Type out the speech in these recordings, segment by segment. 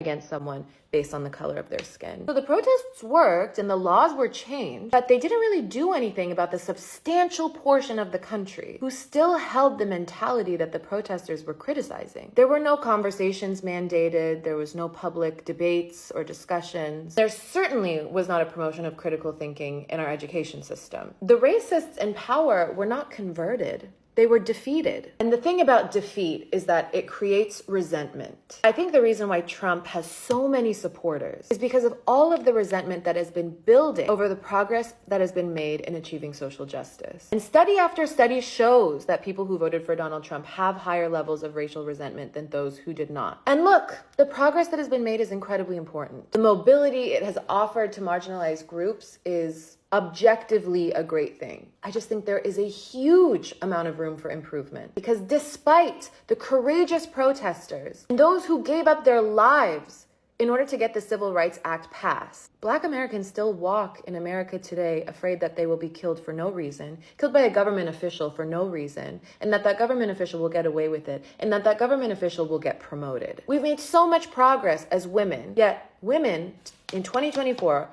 against someone based on the color of their skin. So the protests worked and the laws were changed, but they didn't really do anything about the substantial portion of the country who still held the mentality that the protesters were criticizing. There were no conversations mandated, there was no public debates or discussions. There certainly was not a promotion of critical thinking in our education system. The racists in power were not converted. They were defeated. And the thing about defeat is that it creates resentment. I think the reason why Trump has so many supporters is because of all of the resentment that has been building over the progress that has been made in achieving social justice. And study after study shows that people who voted for Donald Trump have higher levels of racial resentment than those who did not. And look, the progress that has been made is incredibly important. The mobility it has offered to marginalized groups is objectively a great thing. I just think there is a huge amount of room for improvement because despite the courageous protesters and those who gave up their lives in order to get the Civil Rights Act passed, Black Americans still walk in America today afraid that they will be killed for no reason, killed by a government official for no reason, and that government official will get away with it, and that government official will get promoted. We've made so much progress as women, yet women in 2024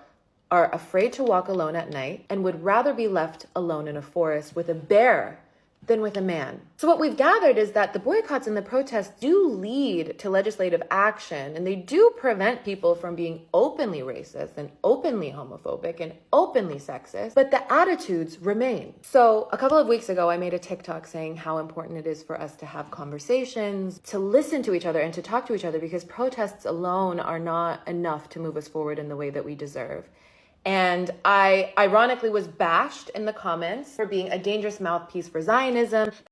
are afraid to walk alone at night and would rather be left alone in a forest with a bear than with a man. So what we've gathered is that the boycotts and the protests do lead to legislative action, and they do prevent people from being openly racist and openly homophobic and openly sexist, but the attitudes remain. So a couple of weeks ago, I made a TikTok saying how important it is for us to have conversations, to listen to each other and to talk to each other, because protests alone are not enough to move us forward in the way that we deserve. And I ironically was bashed in the comments for being a dangerous mouthpiece for Zionism.